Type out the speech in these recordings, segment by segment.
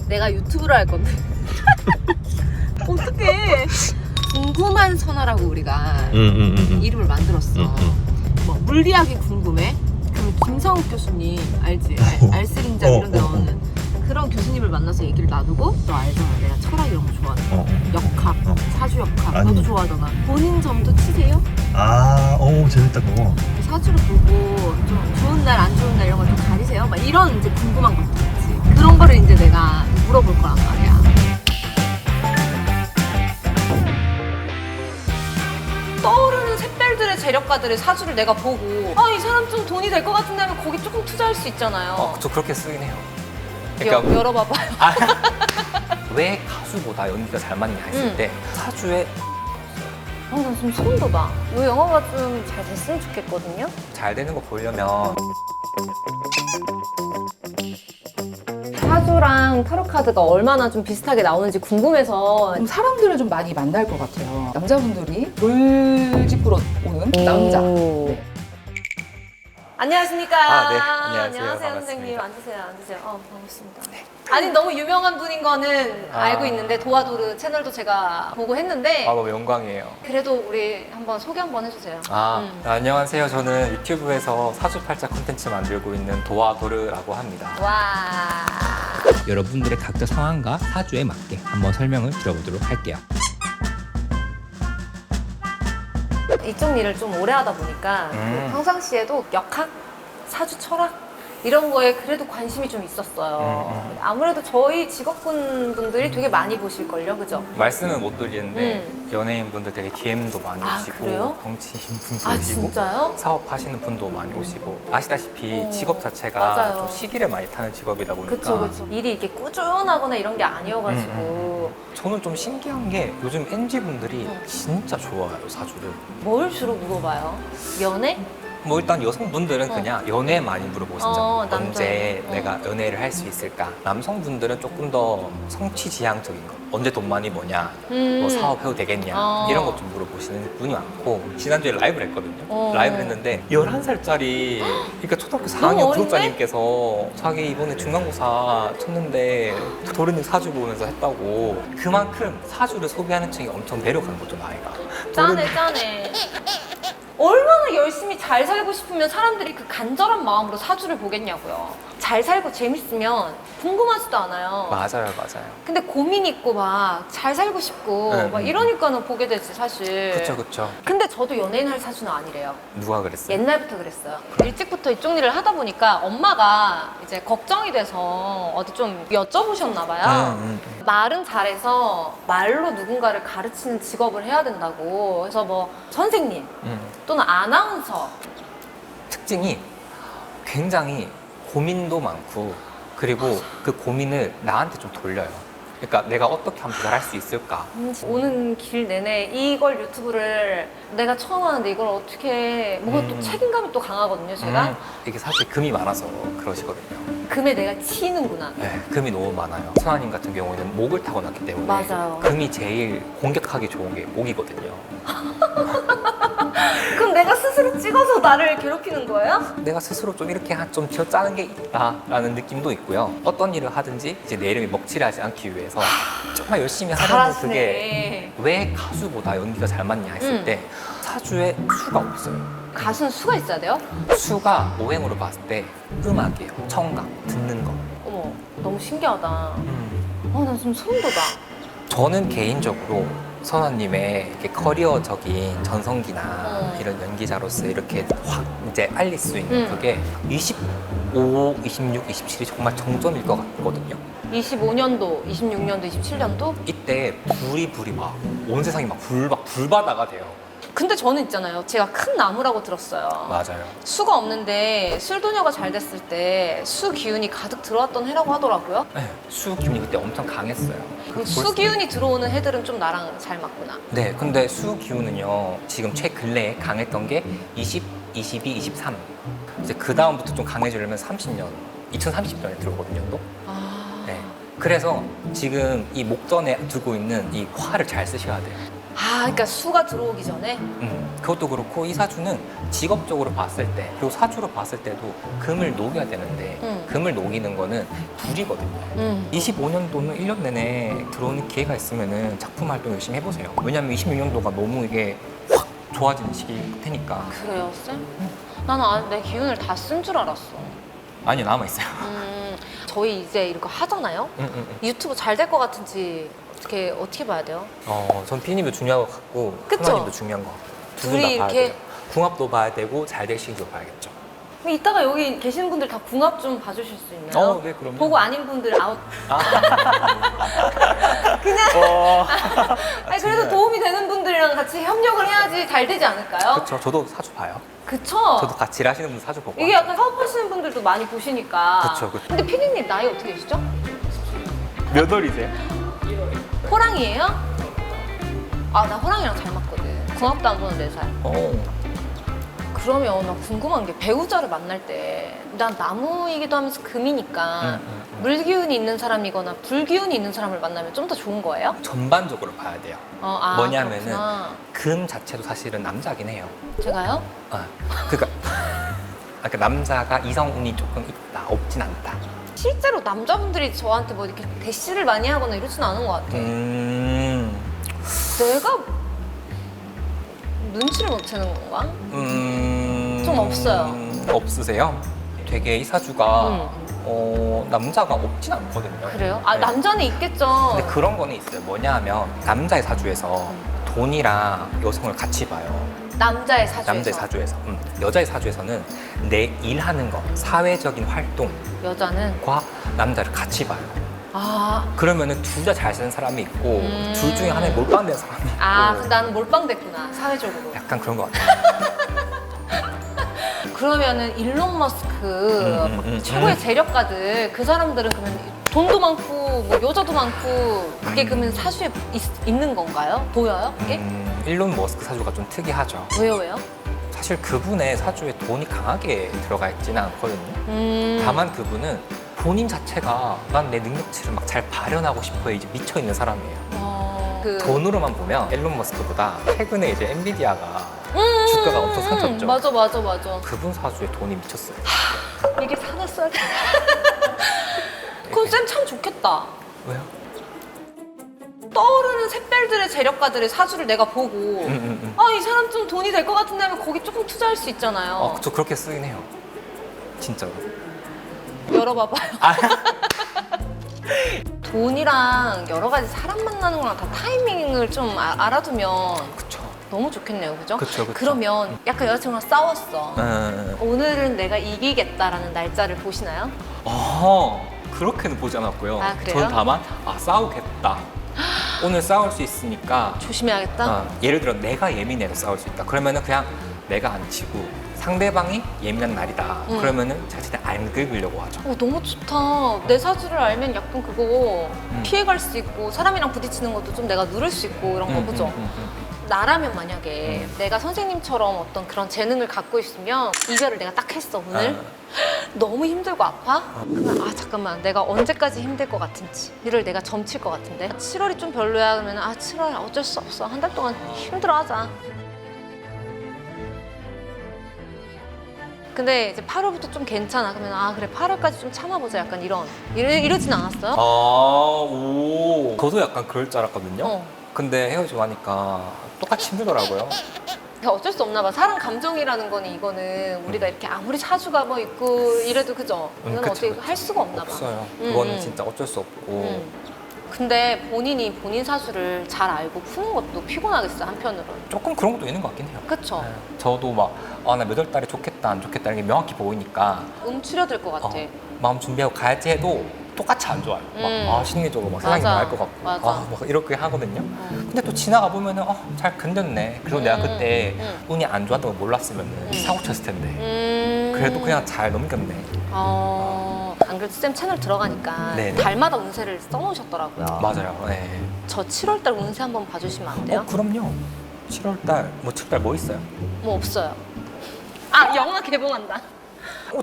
내가 유튜브를 할 건데. 어떡해. 궁금한 선화라고 우리가 이름을 만들었어. 뭐 물리학이 궁금해? 그럼 김성욱 교수님 알지? 알쓸인자 이런 데 나오는 그런 교수님을 만나서 얘기를 나누고 너 알잖아 내가 철학 이런 거 좋아하는 거 역학, 사주 역학 아니. 너도 좋아하잖아. 본인 점도 치세요? 재밌다 그거. 사주를 보고 좀 좋은 날 안 좋은 날 이런 걸 좀 가리세요? 막 이런 이제 궁금한 것들 있지. 그런 거를 이제 내가 물어볼 거란 말이야. 떠오르는 샛별들의 재력가들의 사주를 내가 보고 아 이 사람 좀 돈이 될 것 같은데 하면 거기 조금 투자할 수 있잖아요. 저 그렇게 쓰긴 해요. 열어봐봐요. 왜 가수보다 연기가 잘 맞냐 했을 때 사주에 난 좀 소름 돋아. 이 영화가 좀 잘 됐으면 좋겠거든요. 잘 되는 거 보려면 사주랑 타로 카드가 얼마나 좀 비슷하게 나오는지 궁금해서 좀 사람들을 좀 많이 만날 것 같아요. 남자분들이 돌직구로 오는 남자. 안녕하십니까. 네. 안녕하세요. 선생님. 반갑습니다. 앉으세요. 반갑습니다. 아니 너무 유명한 분인 거는 알고 있는데 도와도르 채널도 제가 보고 했는데 너무 영광이에요. 그래도 우리 한번 소개 한번 해주세요. 안녕하세요. 저는 유튜브에서 사주팔자 콘텐츠 만들고 있는 도와도르라고 합니다. 와. 여러분들의 각자 상황과 사주에 맞게 한번 설명을 드려보도록 할게요. 이쪽 일을 좀 오래 하다 보니까 그 평상시에도 역학, 사주 철학 이런 거에 그래도 관심이 좀 있었어요. 아무래도 저희 직업군분들이 되게 많이 보실걸요, 그죠? 말씀은 못 드리는데 연예인분들 되게 DM도 많이 아, 오시고 그래요? 정치인 분도 아, 오시고 진짜요? 사업하시는 분도 많이 오시고 아시다시피 직업 자체가 맞아요. 좀 시기를 많이 타는 직업이다 보니까 그쵸. 일이 이렇게 꾸준하거나 이런 게 아니어가지고 저는 좀 신기한 게 요즘 NG분들이 진짜 좋아해요, 사주를. 뭘 주로 물어봐요? 연애? 뭐 일단 여성분들은 그냥 연애 많이 물어보시죠. 남자애. 언제 내가 연애를 할 수 있을까? 남성분들은 조금 더 성취지향적인 거. 언제 돈 많이 버냐? 뭐 사업해도 되겠냐? 이런 것 좀 물어보시는 분이 많고 지난주에 라이브를 했거든요. 라이브를 했는데 11살짜리 그러니까 초등학교 4학년 어린데? 구독자님께서 자기 이번에 중간고사 쳤는데 도련님 사주 보면서 했다고 그만큼 사주를 소비하는 층이 엄청 내려간 거죠, 나이가. 짠해. 얼마나 열심히 잘 살고 싶으면 사람들이 그 간절한 마음으로 사주를 보겠냐고요. 잘 살고 재밌으면 궁금하지도 않아요. 맞아요. 근데 고민 있고 막 잘 살고 싶고 막 이러니까는 보게 되지 사실. 그쵸. 근데 저도 연예인 할 사주는 아니래요. 누가 그랬어요? 옛날부터 그랬어요. 일찍부터 이쪽 일을 하다 보니까 엄마가 이제 걱정이 돼서 어디 좀 여쭤보셨나 봐요. 말은 잘해서 말로 누군가를 가르치는 직업을 해야 된다고. 그래서 뭐 선생님 또는 아나운서. 특징이 굉장히 고민도 많고 그리고 그 고민을 나한테 좀 돌려요. 그러니까 내가 어떻게 하면 잘할 수 있을까? 오는 길 내내 이걸 유튜브를 내가 처음 하는데 이걸 어떻게 뭔가 또 책임감이 또 강하거든요 제가. 이게 사실 금이 많아서 그러시거든요. 금에 내가 치이는구나. 네, 금이 너무 많아요. 선아님 같은 경우에는 목을 타고났기 때문에 맞아요. 금이 제일 공격하기 좋은 게 목이거든요. 그럼 내가 스스로 찍어서 나를 괴롭히는 거예요? 내가 스스로 좀 이렇게 좀 쥐어짜는 게 있다라는 느낌도 있고요. 어떤 일을 하든지 이제 내 이름이 먹칠하지 않기 위해서 정말 열심히 하는데 그게 왜 가수보다 연기가 잘 맞냐 했을 때 사주에 수가 없어요. 가수는 수가 있어야 돼요? 수가 오행으로 봤을 때 음악이에요. 청각, 듣는 거. 어머 너무 신기하다. 나 좀 소름 돋아. 저는 개인적으로 선아님의 이렇게 커리어적인 전성기나 이런 연기자로서 이렇게 확 이제 알릴 수 있는 그게 25, 26, 27이 정말 정점일 것 같거든요. 25년도, 26년도, 27년도? 이때 불이 막 온 세상이 막 불바다가 돼요. 근데 저는 있잖아요. 제가 큰 나무라고 들었어요. 맞아요. 수가 없는데 술도녀가 잘 됐을 때 수 기운이 가득 들어왔던 해라고 하더라고요. 네, 수 기운이 그때 엄청 강했어요. 그럼 수 기운이 들어오는 해들은 좀 나랑 잘 맞구나. 네, 근데 수 기운은요 지금 최근래에 강했던 게 20, 22, 23 이제 그 다음부터 좀 강해지려면 30년 2030년에 들어오거든요 또. 네, 그래서 지금 이 목전에 두고 있는 이 화를 잘 쓰셔야 돼요. 아, 그러니까 수가 들어오기 전에? 그것도 그렇고 이 사주는 직업적으로 봤을 때 그리고 사주로 봤을 때도 금을 녹여야 되는데 금을 녹이는 거는 둘이거든요. 25년도는 1년 내내 들어오는 기회가 있으면은 작품 활동 열심히 해보세요. 왜냐면 26년도가 너무 이게 확 좋아지는 시기일 테니까. 그래요, 쌤? 나는 내 기운을 다 쓴 줄 알았어. 아니 남아있어요. 저희 이제 이거 하잖아요? 유튜브 잘 될 것 같은지 어떻게 봐야 돼요? 전 피디님도 중요한 것 같고 그쵸? 하나님도 중요한 것 같고 두 분 다 둘이 봐야 이렇게- 돼요. 궁합도 봐야 되고 잘 될 시기도 봐야겠죠. 그럼 이따가 여기 계시는 분들 다 궁합 좀 봐주실 수 있나요? 네, 그럼요. 보고 아닌 분들 아웃. 아니, 그래도 도움이 되는 분들이랑 같이 협력을 해야지 잘 되지 않을까요? 그렇죠. 저도 사주 봐요. 그쵸? 저도 같이 일하시는 분 사주 보고. 이게 약간 사업하시는 분들도 많이 보시니까. 그쵸, 그쵸. 근데 피디님 나이 어떻게 되시죠? 몇 월이세요? 호랑이에요? 아, 나 호랑이랑 잘 맞거든. 궁합도 안 보는 4살. 그러면 나 궁금한 게 배우자를 만날 때 난 나무이기도 하면서 금이니까 물기운이 있는 사람이거나 불기운이 있는 사람을 만나면 좀 더 좋은 거예요? 전반적으로 봐야 돼요. 뭐냐면은 그렇구나. 금 자체도 사실은 남자긴 해요. 제가요? 그러니까 남자가 이성운이 조금 있다, 없진 않다. 실제로 남자분들이 저한테 뭐 이렇게 대시를 많이 하거나 이러진 않은 것 같아. 내가 눈치를 못 채는 건가? 좀 없어요. 없으세요? 되게 이 사주가 남자가 없진 않거든요. 그래요? 아, 네. 남자는 있겠죠. 근데 그런 거는 있어요. 뭐냐 하면 남자의 사주에서 돈이랑 여성을 같이 봐요. 남자의 사주에서. 남자의 사주에서. 여자의 사주에서는 내 일하는 거, 사회적인 활동과 여자는? 남자를 같이 봐요. 아, 그러면은 둘 다 잘 사는 사람이 있고 둘 중에 하나에 몰빵된 사람이 있고 나는 몰빵됐구나, 사회적으로. 약간 그런 것 같아요. 그러면은 일론 머스크 최고의 재력가들 그 사람들은 그러면 돈도 많고 뭐 여자도 많고 그게 그러면 사주에 있는 건가요? 보여요? 그게? 일론 머스크 사주가 좀 특이하죠. 왜요? 사실 그분의 사주에 돈이 강하게 들어가 있지는 않거든요. 다만 그분은 본인 자체가 난 내 능력치를 막 잘 발현하고 싶어에 이제 미쳐 있는 사람이에요. 돈으로만 보면 일론 머스크보다 최근에 이제 엔비디아가 주가가 엄청 상쳤죠. 맞아. 그분 사주에 돈이 미쳤어요. 이게 사놨어야 돼. 그럼 쌤 참 좋겠다. 왜요? 떠오르는 샛별들의 재력가들의 사주를 내가 보고 이 사람 좀 돈이 될 것 같은데 하면 거기 조금 투자할 수 있잖아요. 그쵸, 그렇게 쓰긴 해요. 진짜로. 열어봐봐요. 돈이랑 여러 가지 사람 만나는 거랑 다 타이밍을 좀 알아두면 그쵸. 너무 좋겠네요, 그죠? 그쵸. 그러면 약간 여자친구랑 싸웠어. 오늘은 내가 이기겠다라는 날짜를 보시나요? 그렇게는 보지 않았고요. 아, 그래요? 저는 다만 싸우겠다. 오늘 싸울 수 있으니까 조심해야겠다. 예를 들어 내가 예민해서 싸울 수 있다. 그러면은 그냥 내가 안 치고 상대방이 예민한 날이다. 그러면은 제가 진짜 안 긁으려고 하죠. 너무 좋다. 내 사주를 알면 약간 그거 피해갈 수 있고 사람이랑 부딪히는 것도 좀 내가 누를 수 있고 이런 거 보죠. 나라면 만약에 내가 선생님처럼 어떤 그런 재능을 갖고 있으면 이별을 내가 딱 했어 오늘 너무 힘들고 아파? 그러면 잠깐만 내가 언제까지 힘들 것 같은지 이를 내가 점칠 것 같은데 7월이 좀 별로야 그러면 7월 어쩔 수 없어 한 달 동안 힘들어하자. 근데 이제 8월부터 좀 괜찮아 그러면 그래 8월까지 좀 참아보자 약간 이러진 않았어요? 저도 약간 그럴 줄 알았거든요. 근데 헤어지고 하니까 똑같이 힘들더라고요. 어쩔 수 없나 봐. 사람 감정이라는 거는 이거는 우리가 이렇게 아무리 사주가 뭐 있고 이래도 그죠? 이건 그쵸, 어떻게 그쵸. 할 수가 없나 봐. 없어요. 그거는 진짜 어쩔 수 없고. 근데 본인이 본인 사주를 잘 알고 푸는 것도 피곤하겠어요, 한편으로는. 조금 그런 것도 있는 것 같긴 해요. 그쵸? 네. 저도 막 나 몇 월 달에 좋겠다 안 좋겠다 이런 게 명확히 보이니까 움츠려들 것 같아. 마음 준비하고 가야지 해도 똑같이 안 좋아요. 막 심리적으로 막 세상이 맞아. 나을 것 같고 맞아. 막 이렇게 하거든요. 근데 또 지나가 보면은 잘 견뎠네. 그리고 내가 그때 운이 안 좋았던 걸 몰랐으면 사고 쳤을 텐데 그래도 그냥 잘 넘겼네. 안 그래도 쌤 채널 들어가니까 네네. 달마다 운세를 써놓으셨더라고요. 맞아요. 네. 저 7월달 운세 한번 봐주시면 안 돼요? 그럼요. 7월달 7월달 뭐 있어요? 뭐 없어요. 영화 개봉한다.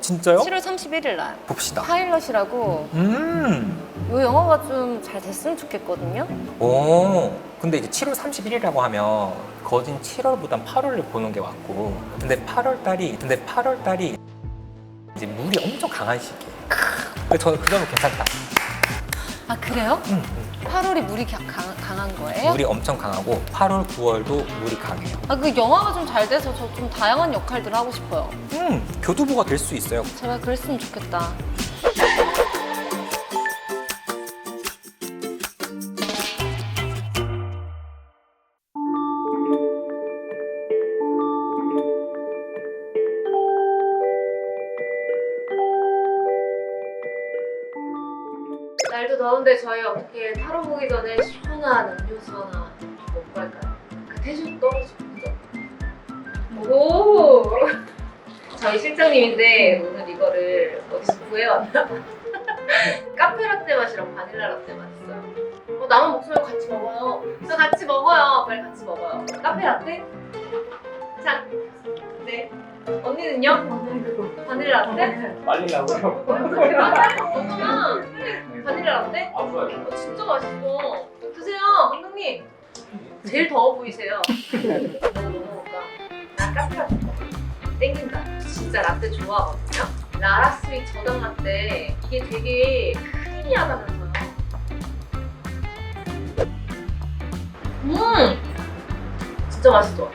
진짜요? 7월 31일 날. 봅시다. 파일럿이라고 이 영화가 좀 잘 됐으면 좋겠거든요. 오, 근데 이제 7월 31일이라고 하면 거진 7월보단 8월을 보는 게 맞고 근데 8월 달이 이제 물이 엄청 강한 시기예요. 근데 저는 그 점은 괜찮다. 아 그래요? 8월이 물이 강한 거예요? 물이 엄청 강하고 8월, 9월도 물이 강해요. 아 그 영화가 좀 잘 돼서 저 좀 다양한 역할들을 하고 싶어요. 교두보가 될 수 있어요. 제발 그랬으면 좋겠다. 날도 더운데 저희 어떻게 타로 보기 전에 시원한 음료수 하나 먹고 갈까요? 그 텐션 떨어지죠? 오! 저희 실장님인데 오늘 이거를 어디서 구해왔나? 카페라떼 맛이랑 바닐라 라떼 맛 있어요. 남은 목소리 같이 먹어요. 저 같이 먹어요. 빨리 같이 먹어요. 카페라떼? 자, 네. 언니는요? 바닐라 라떼? 말리려고요? 먹어봐. 바닐라 라떼? 아, 좋아요. 진짜 맛있어. 드세요, 감독님. 제일 더워 보이세요. 뭐 먹을까? 나 카페 라떼 땡긴다. 진짜 라떼 좋아하거든요. 라라스윗 저당 라떼 이게 되게 크리미하다면서요. 진짜 맛있어.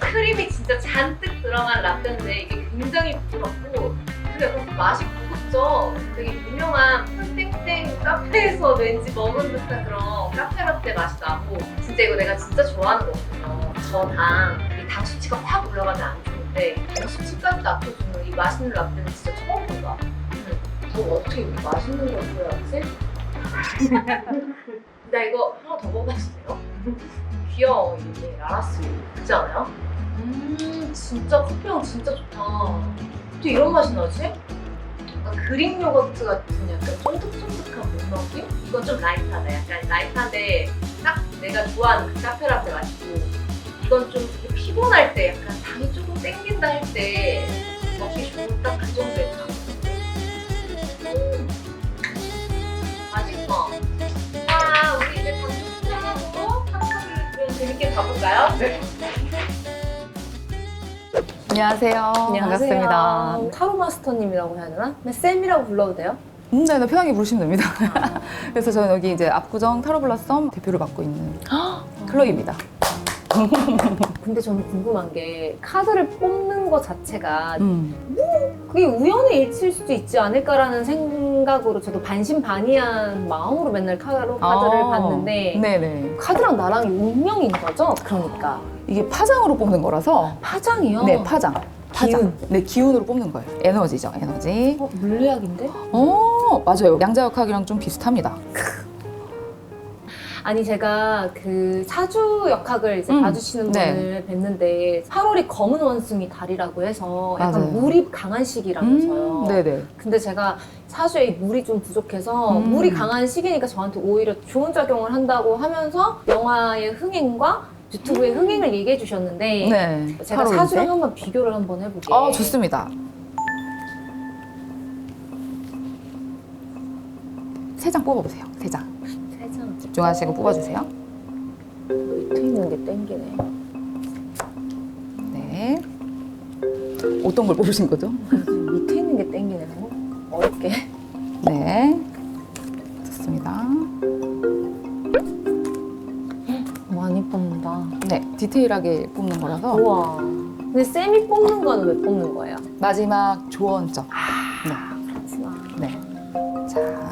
크림이 진짜 잔뜩 들어간 라떼인데 이게 굉장히 부드럽고 그리고 약간 맛이 고급져. 되게 유명한 땡땡 카페에서 왠지 먹은 듯한 그런 카페라떼 맛이 나고 진짜 이거 내가 진짜 좋아하는 거거든요. 저당, 이 당 수치가 확 올라가면 안 좋은데 당 수치까지 낮춰주는 이 맛있는 라떼는 진짜 처음 본다. 뭐 어떻게 이렇게 맛있는 걸 줘야지? 나 이거 하나 더 먹어봐도 돼요? 귀여워 이게 라라스 그렇지 않아요? 진짜 커피향 진짜 좋다. 어떻게 이런 맛이 나지? 약간 그릭 요거트 같은 약간 쫀득쫀득한 뭔 느낌? 이건 좀 라이트하다. 약간 라이트한데 딱 내가 좋아하는 그 카페라떼 맛이고 이건 좀 되게 피곤할 때 약간 당이 조금 땡긴다 할 때 먹기 좋은 딱 그 정도의 당. 맛있어. 와 우리 이제 방송 시작하고 타로를 좀 재밌게 가볼까요? 네. 안녕하세요. 반갑습니다. 타로 마스터님이라고 해야 되나? 쌤이라고 불러도 돼요? 네, 편하게 부르시면 됩니다. 그래서 저는 여기 이제 압구정 타로블라썸 대표를 맡고 있는 클로이입니다. 근데 저는 궁금한 게 카드를 뽑는 것 자체가 그게 우연의 일치일 수도 있지 않을까라는 생각으로 저도 반신반의한 마음으로 맨날 카드를 봤는데 네네. 카드랑 나랑 운명인 거죠? 그러니까 이게 파장으로 뽑는 거라서. 파장이요? 네, 파장. 기운. 네, 기운으로 뽑는 거예요. 에너지죠, 에너지. 물리학인데? 맞아요. 양자역학이랑 좀 비슷합니다. 아니 제가 그 사주 역학을 이제 봐주시는 네. 분을 뵀는데 8월이 검은 원숭이 달이라고 해서 약간 맞아요. 물이 강한 시기라면서요. 네네. 근데 제가 사주에 물이 좀 부족해서 물이 강한 시기니까 저한테 오히려 좋은 작용을 한다고 하면서 영화의 흥행과 유튜브의 흥행을 얘기해 주셨는데 네. 제가 바로 사주랑 이제? 한번 비교를 한번 해볼게요. 좋습니다. 세 장 뽑아보세요. 세 장. 세 장. 집중하시고 뽑아주세요. 밑에 있는 게 땡기네. 네. 어떤 걸 뽑으신 거죠? 밑에 있는 게 땡기네. 어렵게. 네. 좋습니다. 많이 뽑는다. 네. 디테일하게 뽑는 거라서 우와. 근데 쌤이 뽑는 건 왜 뽑는 거예요? 마지막 조언점. 그렇구나. 네. 자.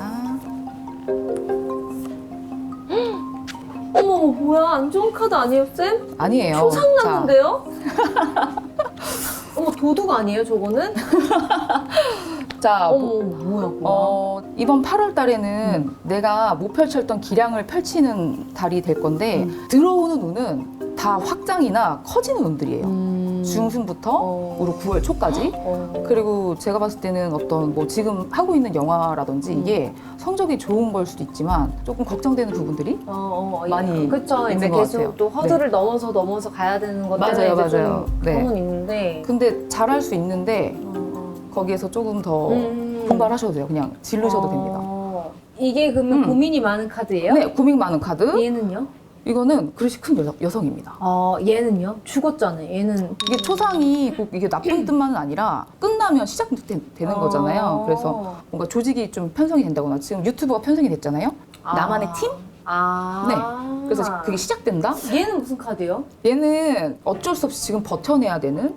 어머 뭐야 안 좋은 카드 아니에요 쌤? 아니에요. 초상 났는데요? 어머 도둑 아니에요 저거는? 자, 어머 뭐야 이번 8월 달에는 내가 못 펼쳤던 기량을 펼치는 달이 될 건데 들어오는 운은 다 확장이나 커지는 운들이에요. 중순부터 우리 9월 초까지. 그리고 제가 봤을 때는 어떤 뭐 지금 하고 있는 영화라든지 이게 성적이 좋은 걸 수도 있지만 조금 걱정되는 부분들이 많이 그쵸 이제 있는 것 계속 같아요. 또 허들을 넘어서 가야 되는 것 때문에 맞아요, 이제 맞아요. 좀 네. 그런 있는데 근데 잘할 수 있는데 거기에서 조금 더 분발하셔도 돼요. 그냥 질르셔도 됩니다. 이게 그러면 음. 고민이 많은 카드예요? 네, 고민 많은 카드. 얘는요? 이거는 그릇이 큰 여성입니다. 얘는요? 죽었잖아요. 얘는 이게 초상이 꼭 이게 나쁜 뜻만은 아니라 끝나면 시작되는 거잖아요. 그래서 뭔가 조직이 좀 편성이 된다거나 지금 유튜브가 편성이 됐잖아요. 나만의 팀? 네. 그래서 그게 시작된다? 얘는 무슨 카드예요? 얘는 어쩔 수 없이 지금 버텨내야 되는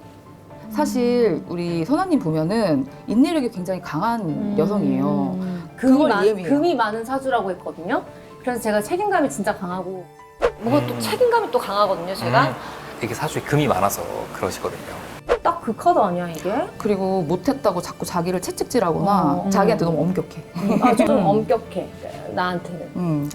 사실 우리 선아님 보면은 인내력이 굉장히 강한 여성이에요. 그걸 이해해요. 금이 많은 사주라고 했거든요. 그래서 제가 책임감이 진짜 강하고 뭔가 또 책임감이 또 강하거든요. 제가 이게 사주에 금이 많아서 그러시거든요. 딱 그 카드 아니야 이게? 그리고 못했다고 자꾸 자기를 채찍질하거나 자기한테 너무 엄격해. 좀 엄격해 나한테는.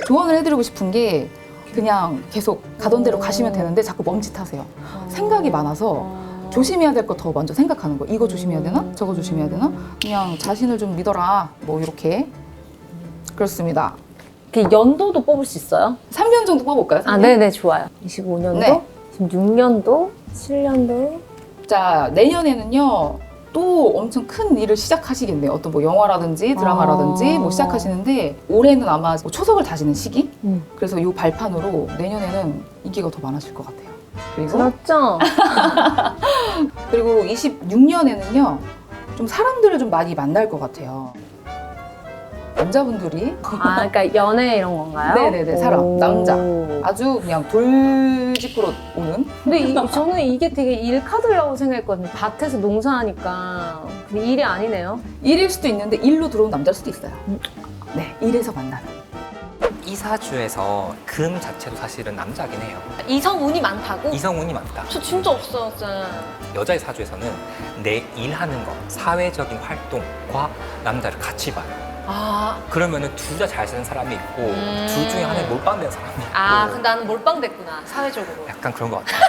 조언을 해드리고 싶은 게 그냥 계속 가던 대로 가시면 되는데 자꾸 멈칫하세요. 생각이 많아서 조심해야 될 거 더 먼저 생각하는 거. 이거 조심해야 되나? 저거 조심해야 되나? 그냥 자신을 좀 믿어라. 뭐 이렇게. 그렇습니다. 그 연도도 뽑을 수 있어요? 3년 정도 뽑아볼까요? 3년? 네네 좋아요. 25년도, 네. 지금 6년도, 7년도. 자, 내년에는요. 또 엄청 큰 일을 시작하시겠네요. 어떤 뭐 영화라든지 드라마라든지 뭐 시작하시는데 올해는 아마 뭐 초석을 다지는 시기? 그래서 이 발판으로 내년에는 인기가 더 많아질 것 같아요. 그리고 그렇죠? 그리고 26년에는요. 좀 사람들을 좀 많이 만날 것 같아요. 남자분들이 그러니까 연애 이런 건가요? 네네네, 사람, 남자. 아주 그냥 돌직구로 오는 근데 저는 이게 되게 일 카드라고 생각했거든요. 밭에서 농사하니까. 근데 일이 아니네요. 일일 수도 있는데 일로 들어온 남자일 수도 있어요. 네, 일에서 만나는. 이 사주에서 금 자체도 사실은 남자긴 해요. 이성운이 많다고? 이성운이 많다. 저 진짜 없어요, 진짜. 여자의 사주에서는 내 일하는 것, 사회적인 활동과 남자를 같이 봐요. 그러면은 둘 다 잘 사는 사람이 있고 둘 중에 하나에 몰빵된 사람이 있고 근데 나는 몰빵됐구나, 사회적으로. 약간 그런 것 같아요.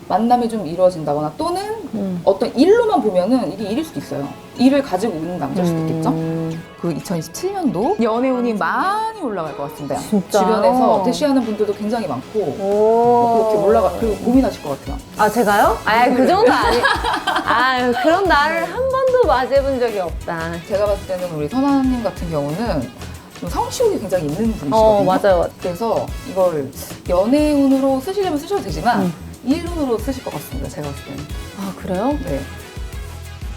만남이 좀 이루어진다거나 또는 어떤 일로만 보면은 이게 일일 수도 있어요. 일을 가지고 오는 남자일 수도 있겠죠? 그 2027년도 연애운이 많이 올라갈 것 같습니다. 진짜? 주변에서 대시하는 분들도 굉장히 많고 그렇게 올라가 그리고 고민하실 것 같아요. 제가요? 그 정도 아니. 그런 나를 한 번도 맞이해본 적이 없다. 제가 봤을 때는 우리 선아님 같은 경우는 좀 성취욕이 굉장히 있는 분이시거든요. 맞아요. 그래서 이걸 연애운으로 쓰시려면 쓰셔도 되지만 일운으로 쓰실 것 같습니다. 제가 봤을 때는. 그래요? 네.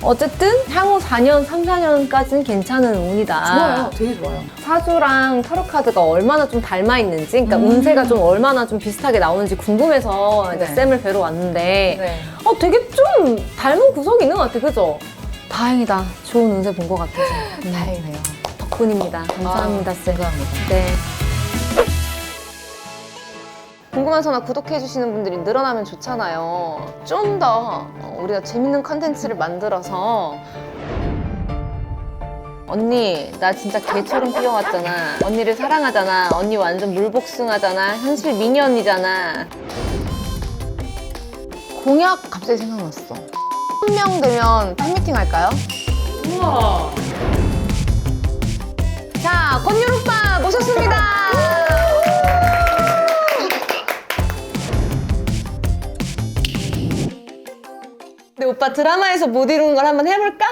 어쨌든 향후 4년, 3, 4년까지는 괜찮은 운이다. 좋아요. 되게 좋아요. 사주랑 타로 카드가 얼마나 좀 닮아 있는지, 그러니까 운세가 좀 얼마나 좀 비슷하게 나오는지 궁금해서 이제 네. 쌤을 뵈러 왔는데, 네. 되게 좀 닮은 구석이 있는 것 같아, 그죠? 다행이다. 좋은 운세 본 것 같아서. 다행이네요. 덕분입니다. 감사합니다, 쌤. 감사합니다. 네. 궁금한 선화 구독해주시는 분들이 늘어나면 좋잖아요. 좀 더 우리가 재밌는 컨텐츠를 만들어서 언니 나 진짜 개처럼 뛰어왔잖아. 언니를 사랑하잖아. 언니 완전 물복숭아잖아. 현실 미니 언니잖아. 공약 갑자기 생각났어. 1명 되면 팬미팅 할까요? 우와. 자, 권율 오빠 모셨습니다. 근데 오빠 드라마에서 못 이루는 걸 한번 해볼까?